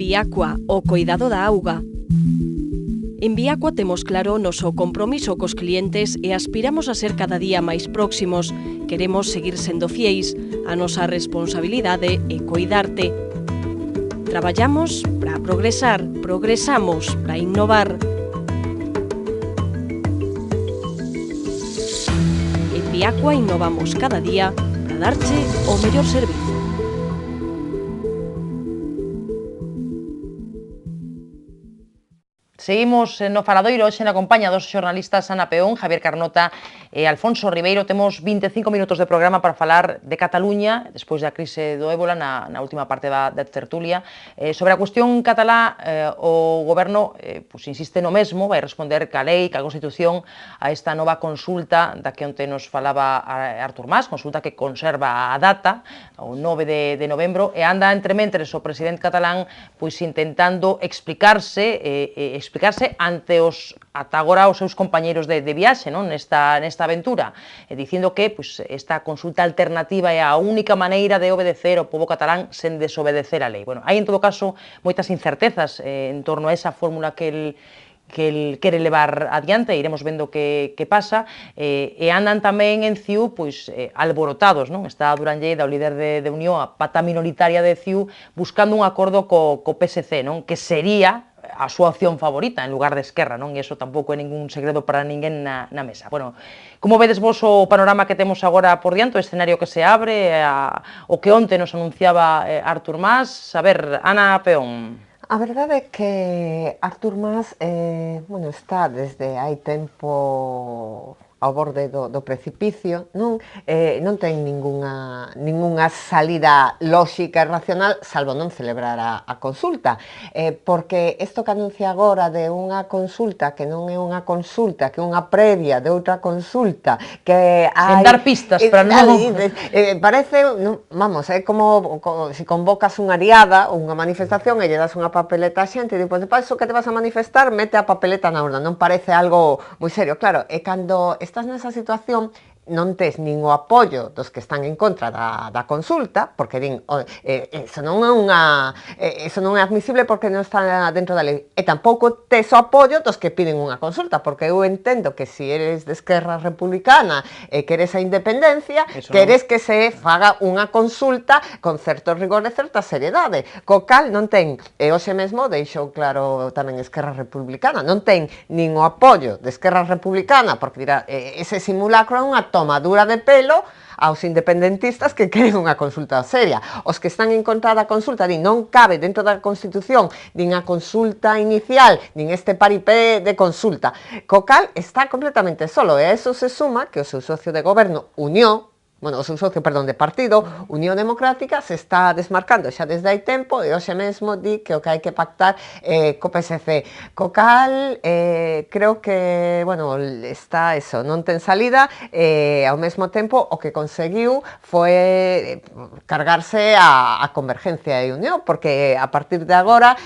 Viacua, o coidado da auga. En Viacua temos claro o noso compromiso cos clientes e aspiramos a ser cada día máis próximos. Queremos seguir sendo fieis. A nosa responsabilidade é coidarte. Traballamos para progresar, progresamos para innovar. En Viacua innovamos cada día para darche o mellor servizo. Seguimos no Faladoiro, hoxe na compañía dos xornalistas Ana Peón, Javier Carnota e Alfonso Ribeiro. Temos 25 minutos de programa para falar de Cataluña, despois da crise do ébola, na última parte da tertulia. Sobre a cuestión catalá, o Goberno insiste no mesmo, vai responder que a lei, que a Constitución, a esta nova consulta da que onte nos falaba Artur Mas, consulta que conserva a data, o 9 de novembro, e anda entrementres o presidente catalán intentando explicarse ante ata agora os seus compañeiros de viaxe nesta aventura, dicindo que esta consulta alternativa é a única maneira de obedecer o pobo catalán sen desobedecer a lei. Bueno, hai en todo caso moitas incertezas en torno a esa fórmula que el quere levar adiante, iremos vendo que pasa, e andan tamén en CIU alborotados, non? Está Durán Lleida, o líder de Unió, a pata minoritaria de CIU, buscando un acordo co PSC, non? Que sería a súa opción favorita en lugar de Esquerra, non? E iso tampouco é ningún segredo para ninguén na mesa. Bueno, como vedes vos o panorama que temos agora por diante, o escenario que se abre, o que onte nos anunciaba Artur Mas? A ver, Ana Peón. A verdade é que Artur Mas está desde hai tempo ao borde do precipicio, non ten ningunha salida lóxica e racional, salvo non celebrar a consulta, porque isto que anuncia agora de unha consulta que non é unha consulta, que é unha previa de outra consulta, que hai... Sen dar pistas para non... Parece, vamos, é como se convocas unha ariada ou unha manifestación e lle das unha papeleta a xente e depois, para iso que te vas a manifestar, mete a papeleta na urna, non parece algo moi serio. Claro, e cando estás nesa situación non tes nin o apoio dos que están en contra da consulta, porque din, eso non é admisible porque non está dentro da lei, e tampouco tes o apoio dos que piden unha consulta, porque eu entendo que se eres de Esquerra Republicana e queres a independencia, queres que se faga unha consulta con certo rigor e certa seriedade, co cal non ten, e hoxe mesmo deixou claro tamén Esquerra Republicana, non ten nin o apoio de Esquerra Republicana, porque dirá, ese simulacro é unha tomadura de pelo aos independentistas que queren unha consulta seria. Os que están en contra da consulta din non cabe dentro da Constitución nin a consulta inicial, nin este paripé de consulta. Co cal está completamente solo, e a eso se suma que o seu socio de goberno, o seu socio, de partido, Unión Democrática, se está desmarcando xa desde hai tempo e hoxe mesmo di que o que hai que pactar co PSC. Co cal, creo que, está eso, non ten salida, e ao mesmo tempo o que conseguiu foi cargarse a Convergencia e Unión, porque a partir de agora,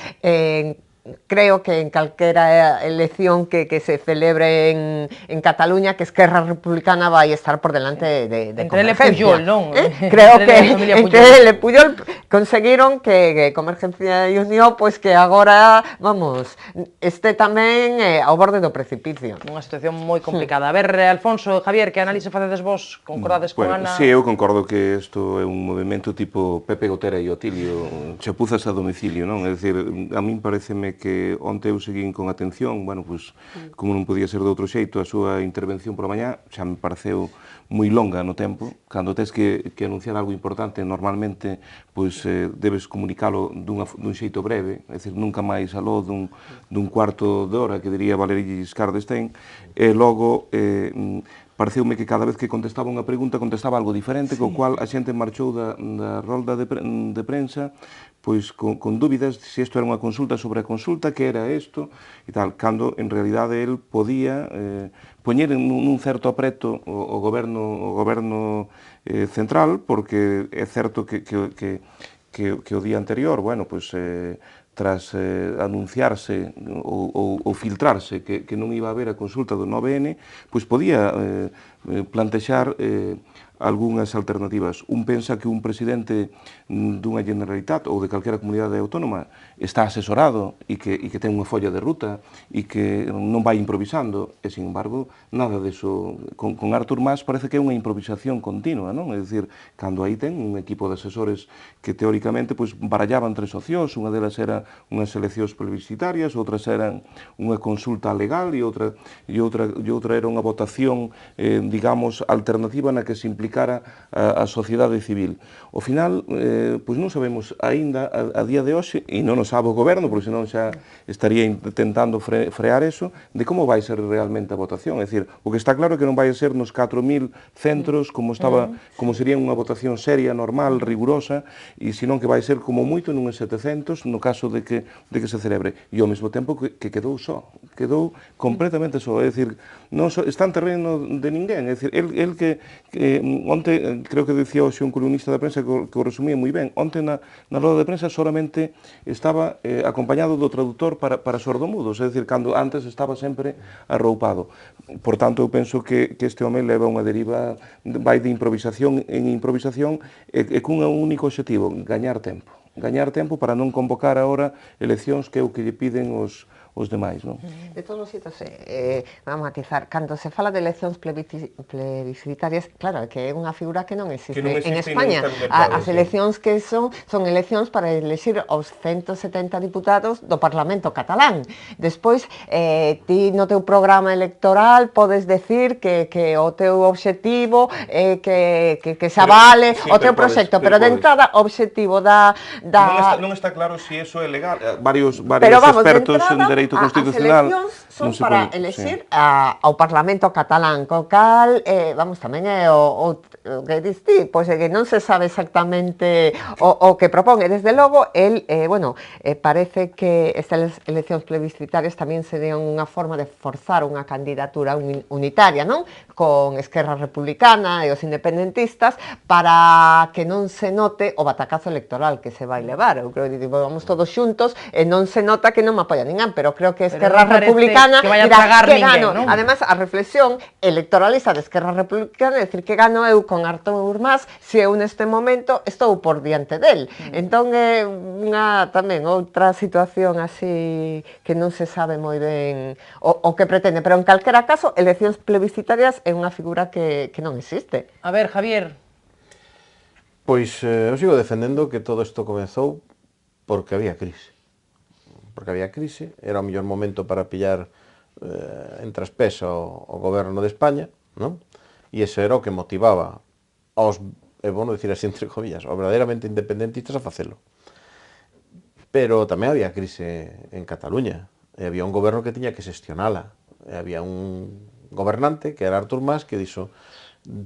creo que en calquera elección que se celebre en Cataluña, que Esquerra Republicana vai estar por delante de entre Convergencia. Entre Pujol, non? Creo que entre ele e Pujol conseguiron que Convergencia e Unión, que agora, este tamén ao borde do precipicio. Unha situación moi complicada. A ver, Alfonso, Javier, que análise facedes vos? Concordades con Ana? Sí, eu concordo que isto é un movimento tipo Pepe Gotera e Otilio, chapuzas a domicilio, non? É dicir, a min pareceme que onte eu seguín con atención, como non podía ser de outro xeito, a súa intervención por a mañá xa me pareceu moi longa no tempo. Cando tes que anunciar algo importante, normalmente debes comunicalo dun xeito breve, é dicir, nunca máis aló dun cuarto de hora, que diría Valéry Giscard d'Estaing, e logo pareceume que cada vez que contestaba unha pregunta contestaba algo diferente, co cual a xente marchou da rolda de prensa con dúbidas se isto era unha consulta sobre a consulta, que era isto e tal, cando en realidade el podía poñer en un certo apreto o goberno central, porque é certo que o día anterior, tras anunciarse ou filtrarse que non iba a haber a consulta do 9N, pois podía plantexar algunhas alternativas. Un pensa que un presidente dunha Generalitat ou de calquera comunidade autónoma está asesorado e que ten unha folla de ruta e que non vai improvisando, e, sin embargo, nada deso. Con Artur Mas parece que é unha improvisación continua, non? É dicir, cando aí ten un equipo de asesores que teóricamente barallaban tres opcións, unha delas era unhas eleccións plebiscitarias, outras eran unha consulta legal e outra era unha votación, digamos, alternativa na que se implicara a sociedade civil. Ao final, pois non sabemos aínda a día de hoxe, e non o sabe o goberno, porque senón xa estaría intentando frear eso, de como vai ser realmente a votación. É dicir, o que está claro é que non vai ser nos 4.000 centros como sería unha votación seria, normal, rigurosa, e senón que vai ser como moito nuns 700 no caso de que se celebre. E ao mesmo tempo que quedou só, quedou completamente só. É dicir, non está en terreno de ninguén. É dicir, el que onte, creo que decía hoxe un columnista da prensa que o resumía moi ben, onte na roda de prensa solamente estaba acompañado do traductor para sordomudos, é dicir, cando antes estaba sempre arroupado. Por tanto, eu penso que este home leva unha deriva, vai de improvisación en improvisación e cun único objetivo, gañar tempo para non convocar agora eleccións que é o que lle piden os demais, non? De todos os xeitos, vamos a matizar, cando se fala de eleccións plebiscitarias, claro, que é unha figura que non existe en España. As eleccións que son eleccións para elexir os 170 diputados do Parlamento catalán. Despois, ti no teu programa electoral podes decir que o teu obxectivo é que se avale o teu proxecto, pero de entrada o obxectivo da... Non está claro se iso é legal. Varios expertos en dereito constitucional. As eleccións son para elexir ao Parlamento catalán, co cal, vamos, tamén é o que diste, pois que non se sabe exactamente o que propón, e desde logo, parece que estas eleccións plebiscitarias tamén serían unha forma de forzar unha candidatura unitaria, non? Con Esquerra Republicana e os independentistas, para que non se note o batacazo electoral que se vai levar. Eu creo que vamos todos xuntos e non se nota que non me apoia ninguén, pero creo que Esquerra Republicana que vaya a tragar ninguén, ¿no? Además, a reflexión electoralista de Esquerra Republicana é dicir que gano eu con Artur Mas se eu neste momento estou por diante del. Entón é unha tamén outra situación así que non se sabe moi ben o que pretende, pero en calquera caso, eleccións plebiscitarias é unha figura que non existe. A ver, Javier. Pois eu sigo defendendo que todo isto comezou porque había crise. Era o mellor momento para pillar en traspés ao goberno de España, non? E ese era o que motivaba aos, é bueno dicir así entre comillas, aos verdadeiramente independentistas a facelo. Pero tamén había crise en Cataluña, e había un goberno que tiña que xestionala, e había un gobernante, que era Artur Mas, que dixo,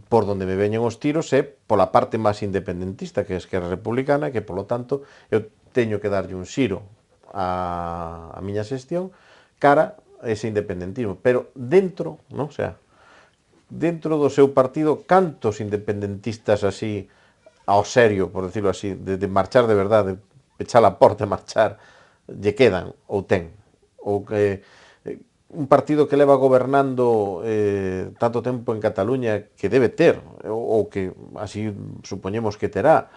por donde me veñen os tiros é pola parte máis independentista, que é Esquerra Republicana, que, polo tanto, eu teño que darlle un xiro a miña xestión cara a ese independentismo, pero dentro, non? O sea, dentro do seu partido, cantos independentistas así ao serio, por decirlo así, de marchar de verdade, pechar a porta e marchar, lle quedan ou ten? Ou que un partido que leva gobernando tanto tempo en Cataluña, que debe ter, ou que así supoñemos que terá,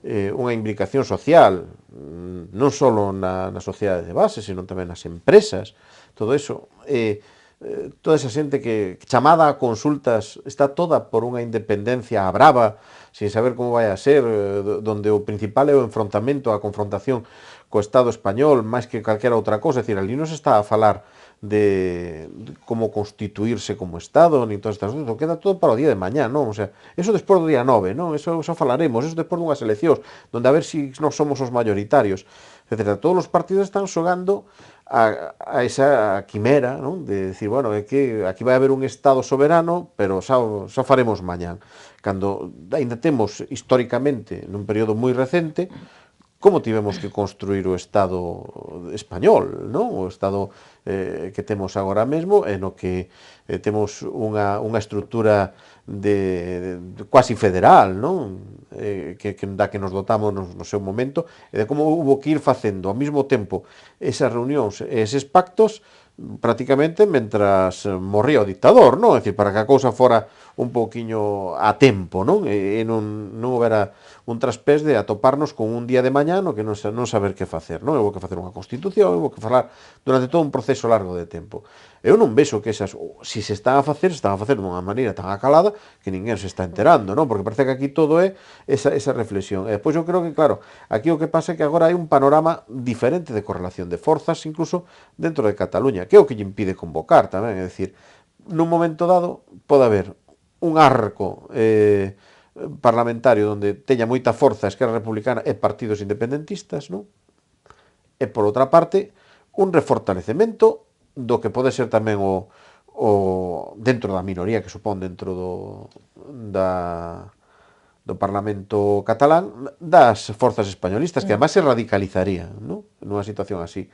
unha implicación social, non só na sociedade de base, sino tamén nas empresas, todo eso, toda esa xente que chamada a consultas está toda por unha independencia brava, sin saber como vai a ser, donde o principal é o enfrontamento, a confrontación co Estado español, máis que calquera outra cosa. É dicir, ali non se está a falar de como constituirse como Estado, ni todas estas cousas, queda todo para o día de mañá, non? O sea, eso despois do día 9, non? Eso falaremos, eso despois dunhas eleccións, donde a ver se non somos os mayoritarios. Etcétera. Todos os partidos están xogando a esa quimera, non? De decir, bueno, é que aquí vai haber un Estado soberano, pero xa faremos mañán. Cando ainda temos históricamente, nun período moi recente, como tivemos que construir o Estado español, non? O Estado que temos agora mesmo, e no que temos unha estrutura quasi federal, non? Da que nos dotamos no seu momento, e de como hubo que ir facendo ao mesmo tempo esas reunións e eses pactos prácticamente mentras morría o dictador, non? É dicir, para que a cousa fora un pouquiño a tempo, non? E non houbera un traspés de atoparnos con un día de mañá no que non saber que facer, non? Houve que facer unha constitución, houve que falar durante todo un proceso largo de tempo. Eu non vexo que esas, se están a facer dunha maneira tan acalada que ninguén se está enterando, non? Porque parece que aquí todo é esa reflexión. E depois eu creo que, claro, aquí o que pasa é que agora hai un panorama diferente de correlación de forzas, incluso dentro de Cataluña, que é o que lle impide convocar tamén, é dicir, nun momento dado pode haber un arco parlamentario onde teña moita forza a Esquerra Republicana e partidos independentistas, non? E por outra parte, un refortalecemento do que pode ser tamén o dentro da minoría que supón dentro do Parlamento catalán das forzas españolistas, que además se radicalizarían, non? Nunha situación así.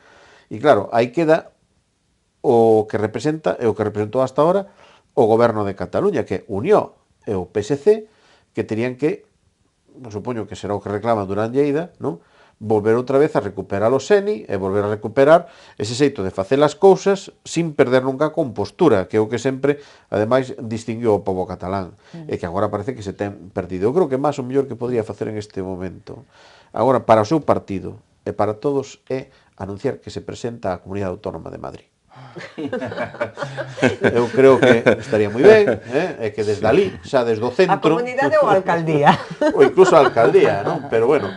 E claro, aí queda o que representa e o que representou hasta ahora o goberno de Cataluña, que unió e o PSC, que terían que, supoño que será o que reclama Durán Lleida, non? Volver outra vez a recuperar o SENI e volver a recuperar ese xeito de facer as cousas sin perder nunca a compostura, que é o que sempre, ademais, distinguiu o povo catalán, e que agora parece que se ten perdido. Eu creo que máis o mellor que podría facer en este momento, agora, para o seu partido e para todos, é anunciar que se presenta á Comunidade Autónoma de Madrid. Eu creo que estaría moi ben, e que desde ali, xa desde o centro... A comunidade ou a alcaldía? Ou incluso a alcaldía, non? Pero bueno,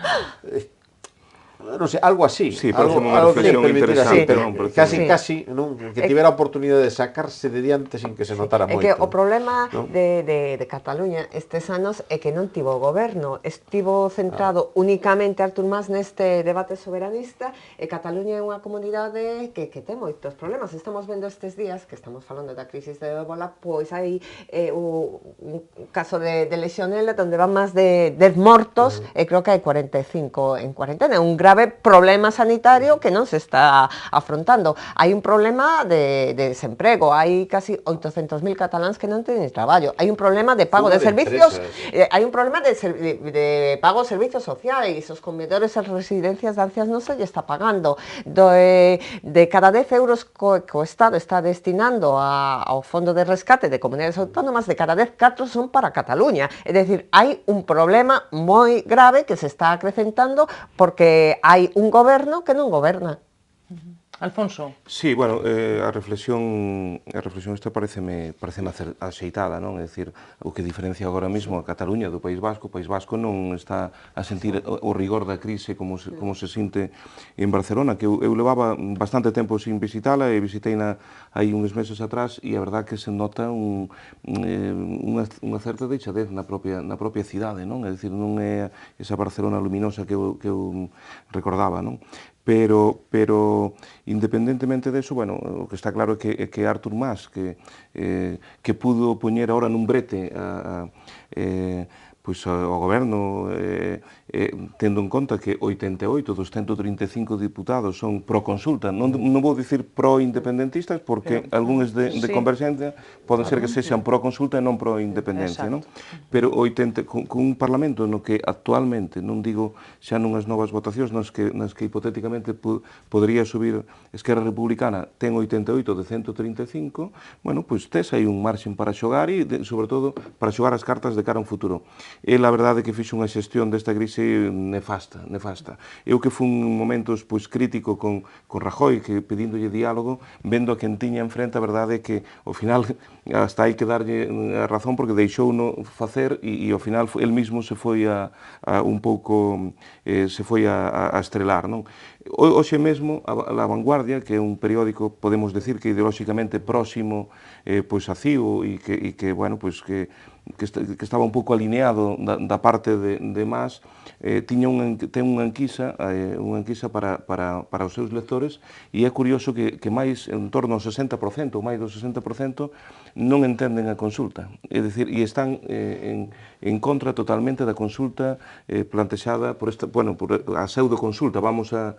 non sei, algo así. Sí, parece unha reflexión interesante, pero non? Casi, non? Que tivera a oportunidade de sacarse de diante sin que se notara moito. É que o problema de Cataluña estes anos é que non tivo o goberno, estivo centrado únicamente Artur Mas neste debate soberanista, e Cataluña é unha comunidade que ten moitos problemas. Estamos vendo estes días, que estamos falando da crisis de ébola, pois hai un caso de Legionela onde van máis de 10 mortos, e creo que hai 45 en cuarentena, un grave problema sanitario que non se está afrontando. Hai un problema de desemprego, hai casi 800.000 cataláns que non teñen traballo, hai un problema de pago de servicios, hai un problema de pago de servicios sociais, os comedores e residencias de ancianos non se lle está pagando. De cada 10 euros que o Estado está destinando ao Fondo de Rescate de Comunidades Autónomas, de cada 10, 4 son para Cataluña. É dicir, hai un problema moi grave que se está acrecentando porque hai un goberno que non goberna. Alfonso. Sí, bueno, a reflexión esta pareceme axeitada, non? É dicir, o que diferencia agora mesmo a Cataluña do País Vasco, o País Vasco non está a sentir o rigor da crise como se sinte en Barcelona, que eu levaba bastante tempo sin visitala e visiteina hai uns meses atrás, e a verdad que se nota unha certa deixadez na propia cidade, non? É dicir, non é esa Barcelona luminosa que eu recordaba, non? Pero independentemente deso, bueno, o que está claro é que Artur Mas, que pudo poñer ahora nun brete pois ao goberno, tendo en conta que 88 dos 135 diputados son pro-consulta, non vou dicir pro-independentistas, porque algúns de Converxencia poden ser que sexan pro-consulta e non pro-independencia, non? Pero con un Parlamento no que actualmente, non digo xa nunhas novas votacións, nas que hipotéticamente podría subir Esquerra Republicana, ten 88 de 135, bueno, pois tes aí un marxen para xogar e, sobre todo, para xogar as cartas de cara a un futuro. E a verdade que fixo unha xestión desta crise nefasta. Eu que fun momentos pois crítico con Rajoy, que pedíndolle diálogo, vendo a quen tiña enfrente, a verdade é que ao final hasta hai que darlle a razón porque deixou no facer e ao final el mismo se foi a estrelar, non? Hoxe mesmo a Vanguardia, que é un periódico, podemos decir que ideolóxicamente próximo pois a CIO e que bueno, pois que que estaba un pouco alineado da parte de Mas, ten unha enquisa para os seus lectores, e é curioso que máis, en torno ao 60%, ou máis do 60%, non entenden a consulta. É dicir, e están en contra totalmente da consulta plantexada por a pseudoconsulta, vamos a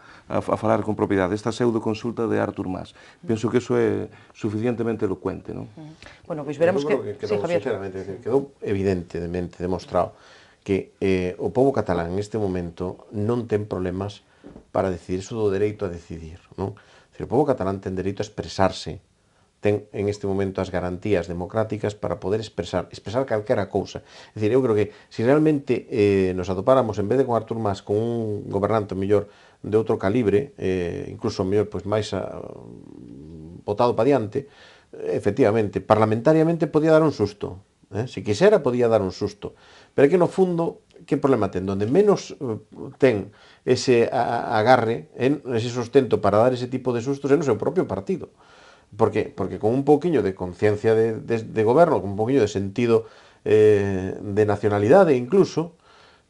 falar con propiedade, esta pseudoconsulta de Artur Mas. Penso que iso é suficientemente elocuente, non? Bueno, pois veremos que... Sí, Javier. Sinceramente, quedou evidentemente demostrado que o povo catalán neste momento non ten problemas para decidir o dereito a decidir, non? O povo catalán ten dereito a expresarse, ten en este momento as garantías democráticas para poder expresar calquera cousa. É dicir, eu creo que se realmente nos atopáramos, en vez de con Artur Mas, con un gobernante mellor de outro calibre, incluso mellor máis botado para diante, efectivamente, parlamentariamente podía dar un susto. Se quixera, podía dar un susto. Pero é que no fundo, que problema ten? Donde menos ten ese agarre, ese sustento para dar ese tipo de sustos, é no seu propio partido. Por qué? Porque con un pouquiño de conciencia de goberno, con un pouquiño de sentido de nacionalidade incluso,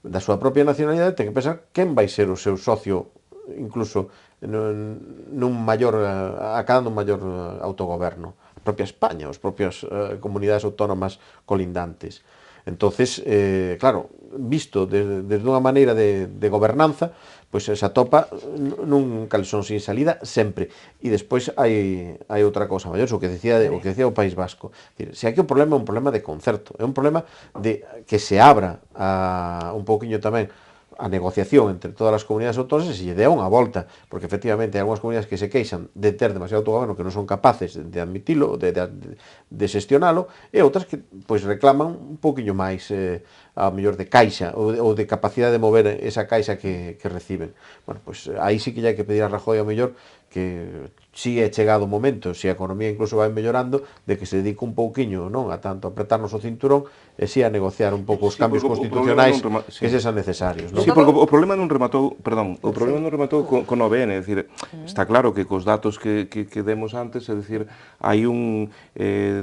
da súa propia nacionalidade, ten que pensar quen vai ser o seu socio, incluso acadando un maior autogoberno. A propia España, as propias comunidades autónomas colindantes. Entonces, claro, visto desde unha maneira de gobernanza, pois se atopa nun calzón sin salida sempre. E despois hai outra cousa maior, o que decía o País Vasco. Se aquí o problema é un problema de concerto, é un problema de que se abra un pouquiño tamén a negociación entre todas as comunidades autónomas e se lle dea unha volta, porque efectivamente hai algunhas comunidades que se queixan de ter demasiado autogoberno, que non son capaces de admitilo, de xestionalo, e outras que reclaman un pouquiño máis ao mellor de caixa ou de capacidade de mover esa caixa que reciben. Bueno, pois aí sí que hai que pedir a Rajoy ao mellor que si é chegado o momento, se a economía incluso vai mellorando, de que se dedique un pouquiño, non, a tanto a apretarnos o cinturón e si a negociar un pouco os cambios constitucionais que se son necesarios, non? Sí, porque o problema non rematou, con o OBN, é dicir, está claro que cos datos que demos antes, é dicir, hai un,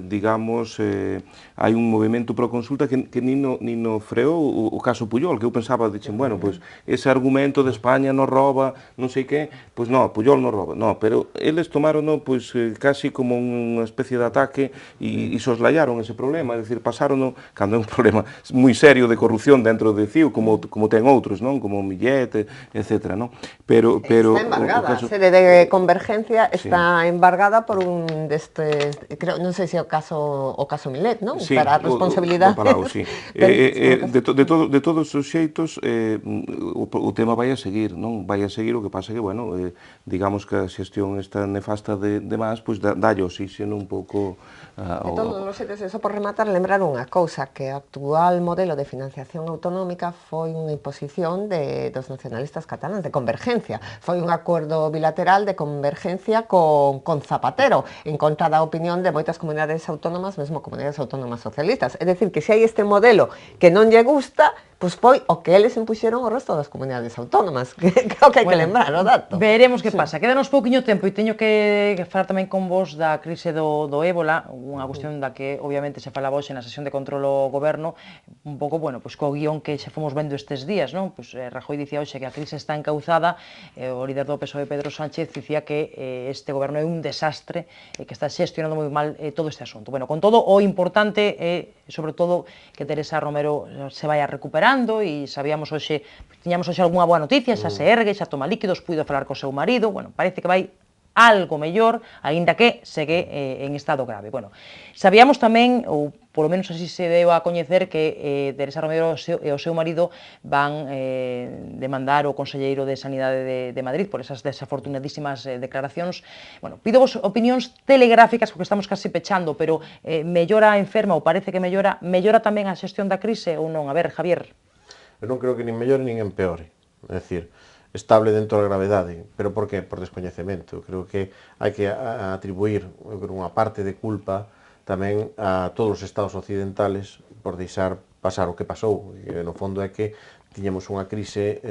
digamos, hai un movimento pro consulta que nino freou o caso Puyol, que eu pensaba, dixen, bueno, pois, ese argumento de España non roba, non sei que, pois non, Puyol non roba, non, pero eles tomaron, pois, casi como unha especie de ataque e soslayaron ese problema, é dicir, pasaron, cando é un problema moi serio de corrupción dentro de CIO, como ten outros, non? Como Millet, etc. non? Pero está embargada, a sede de Convergencia está embargada por un destes, creo, non sei se é o caso Millet, non? Sí, para a responsabilidade. Sí. De todos os xeitos, o tema vai a seguir, non? Vai a seguir, o que pasa que, bueno, digamos que a xestión esta nefasta de Mas, pois dalle oxígeno un pouco... De todos os xeitos, eso por rematar, lembrar unha cousa, que o actual modelo de financiación autonómica foi unha imposición dos nacionalistas cataláns, de Convergencia. Foi un acordo bilateral de Convergencia con Zapatero, en contra da opinión de moitas comunidades autónomas, mesmo comunidades autónomas socialistas. É dicir, que se hai este modelo que non lle gusta, pois foi o que eles impuxeron ao resto das comunidades autónomas, que creo que hai que lembrar o dato. Veremos que pasa. Quédanos pouquiño tempo e teño que falar tamén con vos da crise do ébola, unha cuestión da que obviamente se falaba hoxe na sesión de control ao goberno, un pouco, bueno, pois co guión que xa fomos vendo estes días, non? Pois Rajoy dicía hoxe que a crise está encauzada, o líder do PSOE, Pedro Sánchez, dicía que este goberno é un desastre e que está xestionando moi mal todo este asunto. Bueno, con todo, o importante é, sobre todo, que Teresa Romero se vai recuperando e sabíamos hoxe, tiñamos hoxe algunha boa noticia, xa se ergue, xa toma líquidos, puido falar co seu marido, bueno, parece que vai algo mellor, aínda que segue en estado grave. Bueno, sabíamos tamén, ou polo menos así se deu a coñecer, que Teresa Romero e o seu marido van demandar o conselleiro de Sanidade de Madrid por esas desafortunadísimas declaracións. Bueno, pido vos opinións telegráficas, porque estamos casi pechando, pero mellora a enferma, ou parece que mellora tamén a xestión da crise ou non? A ver, Javier. Eu non creo que nin mellore nin empeore, é dicir, estable dentro da gravedade, pero por que? Por descoñecemento. Creo que hai que atribuir unha parte de culpa tamén a todos os estados occidentales por deixar pasar o que pasou, que no fondo é que tiñamos unha crise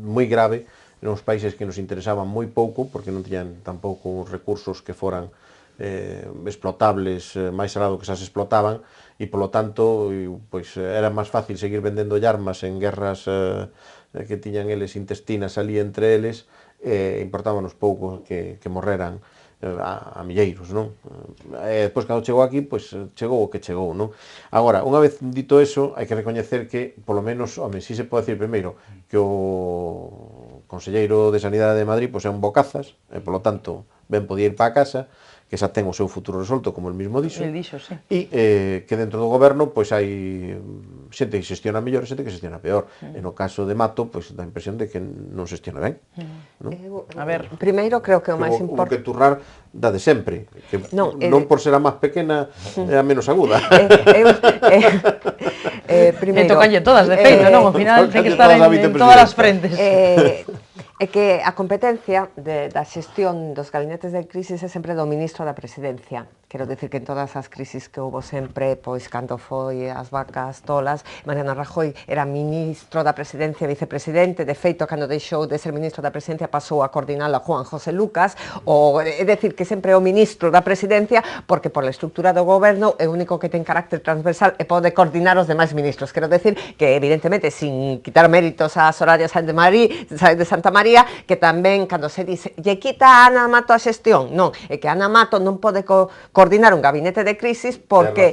moi grave nos países que nos interesaban moi pouco, porque non tiñan tampouco os recursos que foran explotables máis alá do que xa se explotaban, e polo tanto pois, era máis fácil seguir vendendo armas en guerras que tiñan eles intestinas ali entre eles, importábanos pouco que morreran a milleiros, non? E despois, cando chegou aquí, pois chegou o que chegou, non? Agora, unha vez dito eso, hai que recoñecer que, polo menos, home, si se pode decir primeiro que o conselleiro de Sanidade de Madrid pois é un bocazas, e polo tanto ben podía ir para a casa, que xa ten o seu futuro resolto, como el mismo dixo, Sí. e que dentro do goberno pois hai xente que xestiona mellor e xente que xestiona peor. E no caso de Mato, pois dá a impresión de que non xestiona ben. A ver, Primeiro, creo que o máis Hubo que importante... turrar da de sempre, que Non, non por ser a máis pequena é a menos aguda. Primeiro, tocanlle todas, de feito, non? Ao final ten que estar todas a en todas as vicepresidenta. frentes. É que a competencia da xestión dos gabinetes de crisis é sempre do ministro da Presidencia. Quero dicir que en todas as crisis que houve sempre, pois cando foi as vacas tolas, Mariano Rajoy era ministro da Presidencia e vicepresidente. De feito, cando deixou de ser ministro da Presidencia, pasou a coordinar a Juan José Lucas. É dicir, que sempre é o ministro da Presidencia, porque por la estructura do goberno é o único que ten carácter transversal e pode coordinar os demais ministros. Quero dicir que, evidentemente, sin quitar méritos a Soraya Sáenz de Santa María, que tamén, cando se dice, lle quita a Ana Mato a xestión, non, é que Ana Mato non pode coordinar un gabinete de crisis porque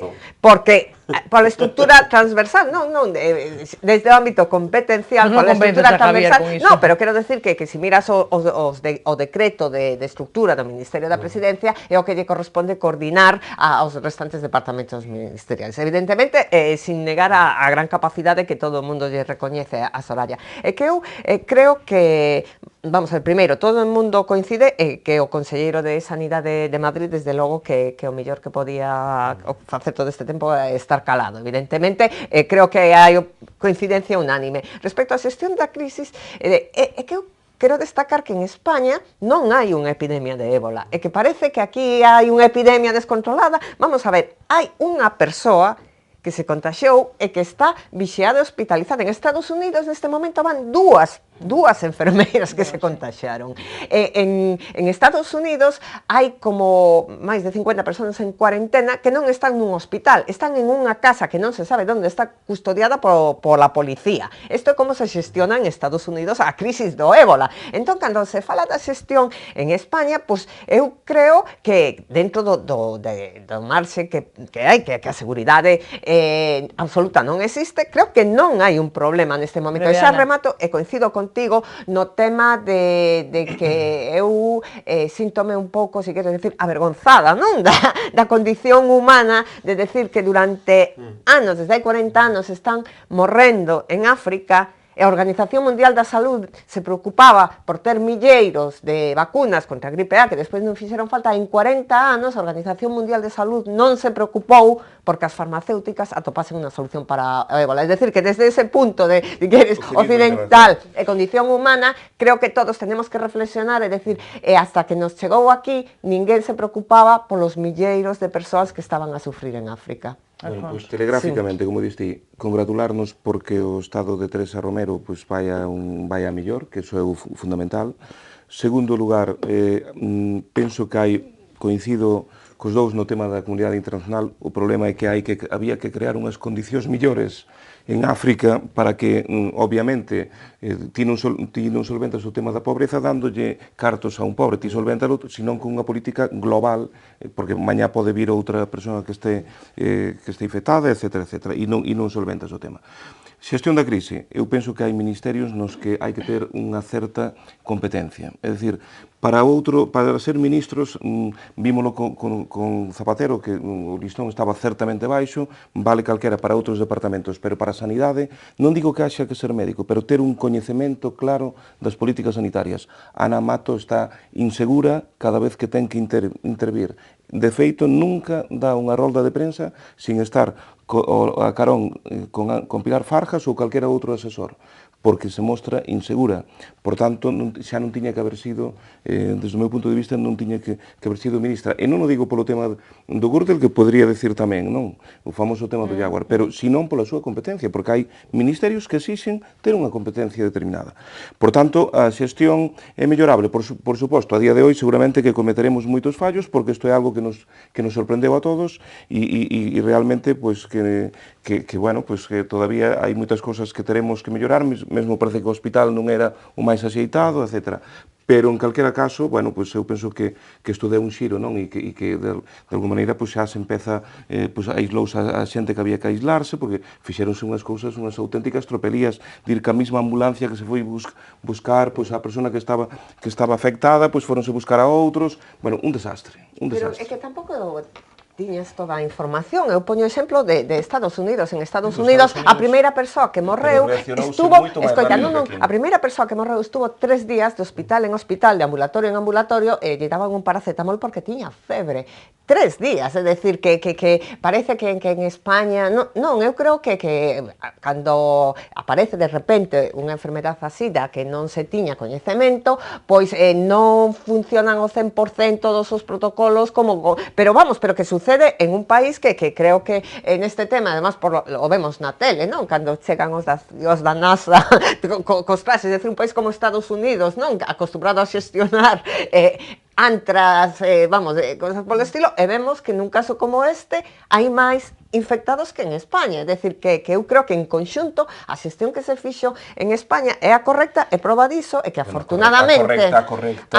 pola estructura transversal, non, desde o ámbito competencial, Non pola estrutura convences a Javier transversal, con iso. non, pero quero decir que se miras o decreto de estrutura do Ministerio da Presidencia, é o que lle corresponde coordinar aos restantes departamentos ministeriais. Evidentemente, sin negar a gran capacidade que todo o mundo lle recoñece a Soraya. É que eu creo que, vamos a ver, primeiro, todo o mundo coincide que o conselleiro de Sanidade de Madrid, desde logo, que o mellor que podía facer todo este tempo é estar calado. Evidentemente, creo que hai coincidencia unánime. Respecto á xestión da crisis, é que eu quero destacar que en España non hai unha epidemia de ébola, e que parece que aquí hai unha epidemia descontrolada. Vamos a ver, hai unha persoa que se contagiou e que está vixiada e hospitalizada. En Estados Unidos, neste momento, van dúas enfermeiras que se contagiaron. En Estados Unidos hai como máis de 50 personas en cuarentena que non están nun hospital, están en unha casa que non se sabe onde está custodiada pola policía. Isto é como se xestiona en Estados Unidos a crisis do ébola. Entón, cando se fala da xestión en España, pois eu creo que dentro do marxe que hai, que a seguridade absoluta non existe, creo que non hai un problema neste momento. E xa remato, e coincido contigo no tema de que eu síntome un pouco, si quero decir, avergonzada, non? Da condición humana, de decir que durante anos, desde hai 40 anos, están morrendo en África. E a Organización Mundial da Salud se preocupaba por ter milleiros de vacunas contra a gripe A, que despois non fixeron falta. En 40 anos, a Organización Mundial de Salud non se preocupou porque as farmacéuticas atopasen unha solución para a ébola. É dicir, que desde ese punto de que eres occidental e condición humana, creo que todos tenemos que reflexionar e decir, hasta que nos chegou aquí, ninguén se preocupaba polos milleiros de persoas que estaban a sufrir en África. Bueno, pois telegráficamente, como diste, congratularnos porque o estado de Teresa Romero pois vai a mellor, que iso é o fundamental. Segundo lugar, penso que coincido cos dous no tema da comunidade internacional. O problema é que había que crear unhas condicións millores en África para que, obviamente, ti non solventas o tema da pobreza dándolle cartos a un pobre, ti solventalo, senón con unha política global, porque mañá pode vir outra persoa que este infectada, etc. E non solventas o tema. Xestión da crise. Eu penso que hai ministerios nos que hai que ter unha certa competencia. É dicir, para ser ministros, vímolo con Zapatero, que o listón estaba certamente baixo, vale calquera para outros departamentos, pero para a sanidade, non digo que haxa que ser médico, pero ter un coñecemento claro das políticas sanitarias. Ana Mato está insegura cada vez que ten que intervir. De feito, nunca dá unha rolda de prensa sin estar a carón con Pilar Farjas ou calquera outro asesor. porque se mostra insegura. Por tanto, xa non tiña que haber sido, desde o meu punto de vista, non tiña que haber sido ministra. E non o digo polo tema do Gürtel, que podría decir tamén, non? O famoso tema do Jaguar, pero senón pola súa competencia, porque hai ministerios que exixen ter unha competencia determinada. Por tanto, a xestión é mellorable, por suposto, a día de hoy seguramente que cometeremos moitos fallos, porque isto é algo que nos sorprendeu a todos e realmente, pois, bueno, pois, que todavía hai moitas cosas que teremos que mellorar, mesmo parece que o hospital non era o máis axeitado, etc. Pero, en calquera caso, bueno, pois eu penso que isto deu un xiro, non? E que de alguma maneira, pois xa se empeza, pois aislouse a xente que había que aislarse, porque fixeronse unhas cousas, unhas auténticas tropelías, dir que a mesma ambulancia que se foi buscar, pois a persona que estaba afectada, pois foronse buscar a outros, bueno, un desastre, un desastre. Pero é que tampouco tiñes toda a información. Eu poño exemplo de Estados Unidos. En Estados Unidos, a primeira persoa que morreu estuvo, escoita, a primeira persoa que morreu estuvo 3 días de hospital en hospital, de ambulatorio en ambulatorio, e lle daban un paracetamol porque tiña febre. 3 días, é dicir, que parece que en España, non, eu creo que cando aparece de repente unha enfermedade así da que non se tiña coñecemento, pois non funcionan ao 100% todos os protocolos, pero que sucede en un país que creo que en este tema, además lo vemos na tele, non? Cando chegan os da NASA cos traxes, é dicir, un país como Estados Unidos, non? Acostumbrado a xestionar antras, cosas polo estilo, e vemos que nun caso como este hai máis infectados que en España, é dicir, que eu creo que en conxunto a xestión que se fixo en España é a correcta, e proba diso é que afortunadamente... Correcta.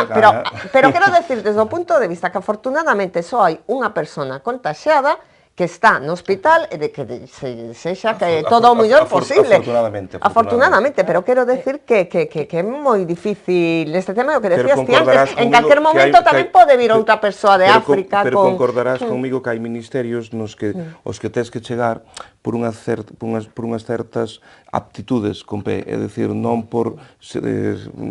Pero quero decir, desde o punto de vista que afortunadamente só hai unha persona contaxiada que está no hospital e de que sexa que todo o mellor posible. Afortunadamente, pero quero decir que é moi difícil este tema, o que decías ti antes, en calquer momento tamén pode vir outra persoa de África. Pero concordarás comigo que hai ministerios nos que os que tes que chegar por unhas certas aptitudes con P, é dicir, non por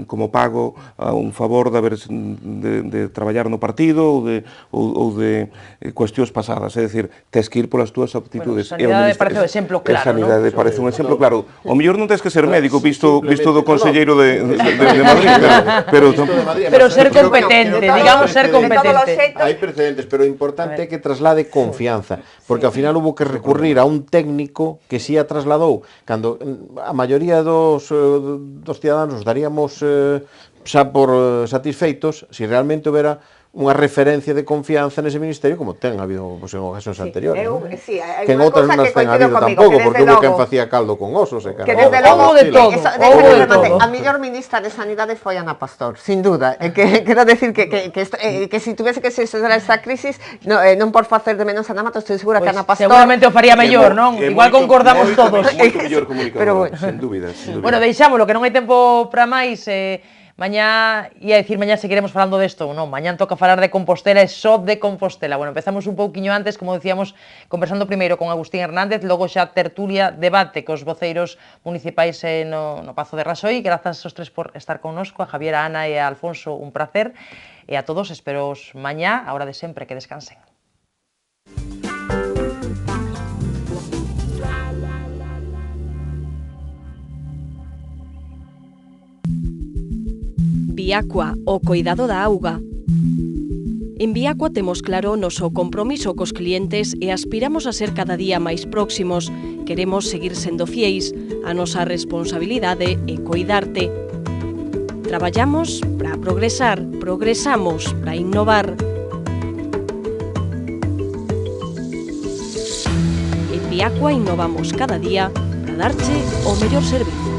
como pago a un favor de traballar no partido ou de cuestións pasadas, é dicir, tes que ir polas túas aptitudes. Sanidade parece un exemplo claro, Sanidade parece un exemplo claro. O mellor non tes que ser médico, visto do conselleiro de Madrid, pero ser competente, digamos ser competente. Hai precedentes, pero o importante é que traslade confianza, porque ao final hubo que recurrir a un técnico que si a trasladou, cando a maioría dos ciudadanos daríamos xa por satisfeitos se realmente houbera unha referencia de confianza nese ministerio, como ten habido en ocasións anteriores. Que en outras non ten habido tampouco, porque hubo quen facía caldo con osos. Que desde logo de todo. A mellor ministra de Sanidade foi Ana Pastor, sin duda. Quero decir que se tuvese que xestionar esta crisis, non por facer de menos a Ana Mato, estou segura que Ana Pastor... Seguramente o faría mellor, non? Igual concordamos todos. Moito mellor comunicador, sen dúbida. Bueno, deixámoslo, que non hai tempo para máis. Mañá, ia dicir, mañá seguiremos falando desto, non, mañá toca falar de Compostela e só de Compostela. Bueno, empezamos un pouquiño antes, como decíamos, conversando primeiro con Agustín Hernández, logo xa tertulia, debate cos voceiros municipais no Pazo de Raxoi. Grazas aos tres por estar connosco, a Javier, a Ana e a Alfonso, un placer, e a todos esperos mañá, a hora de sempre, que descansen. Viacua, o coidado da auga. En Viacua temos claro o noso compromiso cos clientes e aspiramos a ser cada día máis próximos. Queremos seguir sendo fieis. A nosa responsabilidade é coidarte. Traballamos para progresar, progresamos para innovar. En Viacua innovamos cada día para darche o mellor servizo.